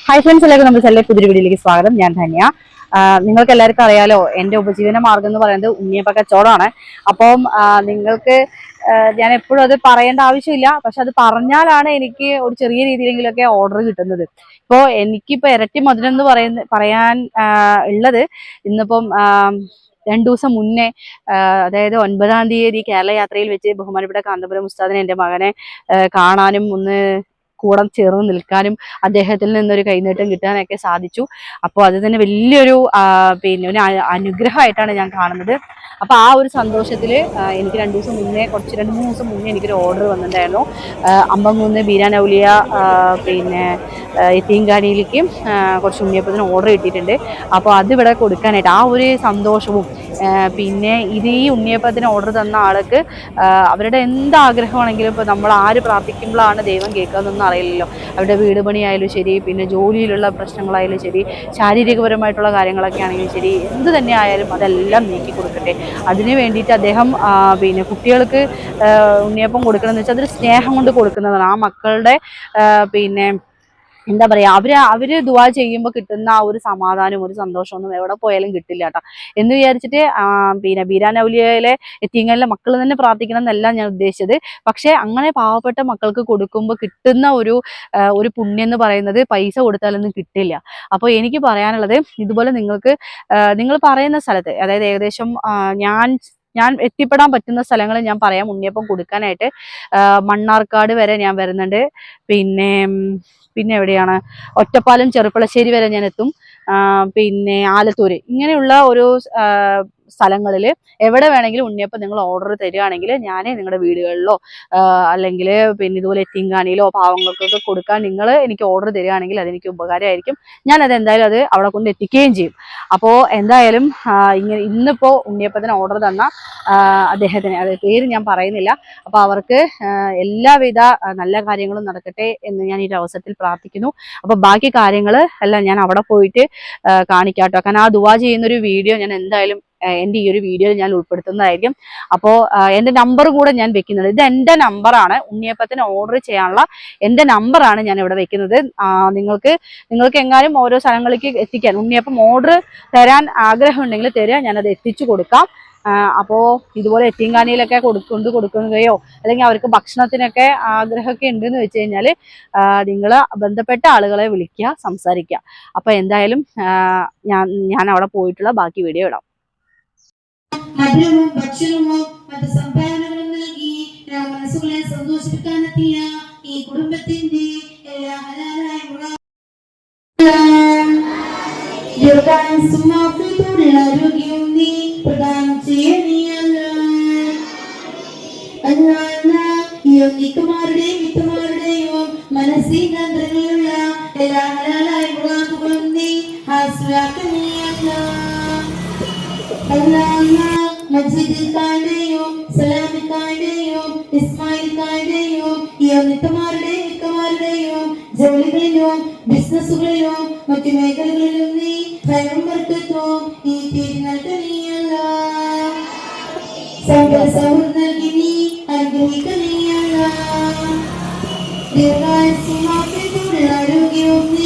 Hi friends, എല്ലാവർക്കും നമ്മുടെ ചാനലിലെ പുതിയൊരു വീഡിയോയിലേക്ക് സ്വാഗതം. ഞാൻ ധന്യ. നിങ്ങൾക്ക് എല്ലാവർക്കും അറിയാലോ, എൻ്റെ ഉപജീവന മാർഗം എന്ന് പറയുന്നത് ഉണ്ണിയപ്പ കച്ചവടമാണ്. അപ്പം നിങ്ങൾക്ക് ഞാൻ എപ്പോഴും അത് പറയേണ്ട ആവശ്യമില്ല, പക്ഷെ അത് പറഞ്ഞാലാണ് എനിക്ക് ഒരു ചെറിയ രീതിയിലെങ്കിലൊക്കെ ഓർഡർ കിട്ടുന്നത്. ഇപ്പോൾ എനിക്കിപ്പോൾ ഇരട്ടി മധുരം എന്ന് പറയാൻ ഉള്ളത് ഇന്നിപ്പം 2 ദിവസം മുന്നേ, അതായത് 9-ാം തീയതി കേരള യാത്രയിൽ വെച്ച് ബഹുമാനപ്പെട്ട കാന്തപുരം ഉസ്താദിനെ എൻ്റെ മകനെ കാണാനും ഒന്ന് കൂടെ ചേർന്ന് നിൽക്കാനും അദ്ദേഹത്തിൽ നിന്നൊരു കൈനീട്ടം കിട്ടാനൊക്കെ സാധിച്ചു. അപ്പോൾ അത് തന്നെ വലിയൊരു ഒരു അനുഗ്രഹമായിട്ടാണ് ഞാൻ കാണുന്നത്. അപ്പോൾ ആ ഒരു സന്തോഷത്തിൽ എനിക്ക് 2 ദിവസം മുന്നേ, 2-3 ദിവസം മുന്നേ എനിക്കൊരു ഓർഡർ വന്നിട്ടുണ്ടായിരുന്നു. അമ്പംകുന്ന് ബീരാനൗലിയ യത്തീംഖാനയിലേക്ക് കുറച്ച് ഉണ്ണിയപ്പത്തിന് ഓർഡർ കിട്ടിയിട്ടുണ്ട്. അപ്പോൾ അതിവിടെ കൊടുക്കാനായിട്ട് ആ ഒരു സന്തോഷവും, പിന്നെ ഈ ഉണ്ണിയപ്പത്തിന് ഓർഡർ തന്ന ആൾക്ക് അവരുടെ എന്താഗ്രഹമാണെങ്കിലും ഇപ്പോൾ നമ്മൾ ആര് പ്രാർത്ഥിക്കുമ്പോഴാണ് ദൈവം കേൾക്കാമെന്നൊന്നും അറിയില്ലല്ലോ. അവരുടെ വീട് പണിയായാലും ശരി, പിന്നെ ജോലിയിലുള്ള പ്രശ്നങ്ങളായാലും ശരി, ശാരീരികപരമായിട്ടുള്ള കാര്യങ്ങളൊക്കെ ആണെങ്കിലും ശരി, എന്ത് തന്നെ ആയാലും അതെല്ലാം നീക്കി കൊടുക്കട്ടെ. അതിന് വേണ്ടിയിട്ട് അദ്ദേഹം കുട്ടികൾക്ക് ഉണ്ണിയപ്പം കൊടുക്കണമെന്ന് വെച്ചാൽ അതൊരു സ്നേഹം കൊണ്ട് കൊടുക്കുന്നതാണ്. ആ മക്കളുടെ എന്താ പറയാ, അവര് ദുആ ചെയ്യുമ്പോൾ കിട്ടുന്ന ആ ഒരു സമാധാനവും ഒരു സന്തോഷമൊന്നും എവിടെ പോയാലും കിട്ടില്ല കേട്ടോ. എന്ന് വിചാരിച്ചിട്ട് ബീരാനൗലിയയിലെ യത്തീംഖാനയിലെ മക്കൾ തന്നെ പ്രാർത്ഥിക്കണം എന്നല്ല ഞാൻ ഉദ്ദേശിച്ചത്. പക്ഷെ അങ്ങനെ പാവപ്പെട്ട മക്കൾക്ക് കൊടുക്കുമ്പോൾ കിട്ടുന്ന ഒരു പുണ്യം എന്ന് പറയുന്നത് പൈസ കൊടുത്താലൊന്നും കിട്ടില്ല. അപ്പോൾ എനിക്ക് പറയാനുള്ളത്, ഇതുപോലെ നിങ്ങൾ പറയുന്ന സ്ഥലത്ത്, അതായത് ഏകദേശം ഞാൻ എത്തിപ്പെടാൻ പറ്റുന്ന സ്ഥലങ്ങൾ ഞാൻ പറയാം. ഉണ്ണിയപ്പം കൊടുക്കാനായിട്ട് മണ്ണാർക്കാട് വരെ ഞാൻ വരുന്നുണ്ട്. പിന്നെ എവിടെയാണ്, ഒറ്റപ്പാലം ചെറുപ്പളശ്ശേരി വരെ ഞാൻ എത്തും. പിന്നെ ആലത്തൂര്, ഇങ്ങനെയുള്ള ഒരു സ്ഥലങ്ങളിൽ എവിടെ വേണമെങ്കിലും ഉണ്ണിയപ്പം നിങ്ങൾ ഓർഡർ തരികയാണെങ്കിൽ ഞാൻ നിങ്ങളുടെ വീടുകളിലോ അല്ലെങ്കിൽ ഇതുപോലെ യത്തീംഖാനയിലോ പാവങ്ങൾക്കൊക്കെ കൊടുക്കാൻ നിങ്ങൾ എനിക്ക് ഓർഡർ തരികയാണെങ്കിൽ അതെനിക്ക് ഉപകാരമായിരിക്കും. ഞാനത് എന്തായാലും അത് അവിടെ കൊണ്ട് എത്തിക്കുകയും ചെയ്യും. അപ്പോൾ എന്തായാലും ഇന്നിപ്പോൾ ഉണ്ണിയപ്പത്തിന് ഓർഡർ തന്ന അദ്ദേഹത്തിന്, അത് പേര് ഞാൻ പറയുന്നില്ല, അപ്പോൾ അവർക്ക് എല്ലാവിധ നല്ല കാര്യങ്ങളും നടക്കട്ടെ എന്ന് ഞാൻ ഈ അവസരത്തിൽ പ്രാർത്ഥിക്കുന്നു. അപ്പോൾ ബാക്കി കാര്യങ്ങൾ എല്ലാം ഞാൻ അവിടെ പോയിട്ട് കാണിക്കാട്ടോ. കാരണം ആ ദുആ ചെയ്യുന്നൊരു വീഡിയോ ഞാൻ എന്തായാലും എൻ്റെ ഈ ഒരു വീഡിയോയിൽ ഞാൻ ഉൾപ്പെടുത്തുന്നതായിരിക്കും. അപ്പോൾ എൻ്റെ നമ്പർ കൂടെ ഞാൻ വെക്കുന്നുണ്ട്. ഇത് എൻ്റെ നമ്പറാണ്, ഉണ്ണിയപ്പത്തിന് ഓർഡർ ചെയ്യാനുള്ള എൻ്റെ നമ്പറാണ് ഞാൻ ഇവിടെ വെക്കുന്നത്. നിങ്ങൾക്ക് എങ്ങാനും ഓരോ സ്ഥലങ്ങളിലേക്ക് എത്തിക്കാൻ ഉണ്ണിയപ്പം ഓർഡർ തരാൻ ആഗ്രഹം ഉണ്ടെങ്കിൽ തരിക, ഞാനത് എത്തിച്ചു കൊടുക്കാം. അപ്പോൾ ഇതുപോലെ യത്തീംഖാനയിലൊക്കെ കൊടുക്കുകയോ അല്ലെങ്കിൽ അവർക്ക് ഭക്ഷണത്തിനൊക്കെ ആഗ്രഹമൊക്കെ ഉണ്ടെന്ന് വെച്ച് കഴിഞ്ഞാൽ നിങ്ങൾ ബന്ധപ്പെട്ട ആളുകളെ വിളിക്കുക, സംസാരിക്കുക. അപ്പോൾ എന്തായാലും ഞാൻ അവിടെ പോയിട്ടുള്ള ബാക്കി വീഡിയോ ഇടാം. മധുരവും ഭക്ഷണവും മറ്റ് സംഭാവനകളും നൽകി മനസ്സുകളെ സന്തോഷിപ്പിക്കാനെത്തിയ ഈ കുടുംബത്തിന്റെ എല്ലാ ഹലാലായ ആരോഗ്യവും നീ പ്രദാനം ചെയ്യണീയല്ല. യോഗ്യക്കുമാരുടെയും വിത്തുമാരുടെയും മനസ്സിലുള്ള എല്ലാ ഹലാലായ മുറാദുകളും നീ ഹാസ്യാക്കണീയല്ല. മസ്ജിദിൽക്കാരുടെയും സലാമിക്കാരുടെയും ഇസ്മായിൽക്കാരുടെയും മിക്കമാരുടെയും ജോലികളിലും ബിസിനസ്സുകളിലും മറ്റു മേഖലകളിലും നീ ഭയം വർക്കത്തും ഈ തീരി നൽകണീയല്ല. സൗഹൃദം നൽകി നീ അനുഗ്രഹിക്കണീയല്ല. ദീർഘായുസ്സും ആരോഗ്യവും നീ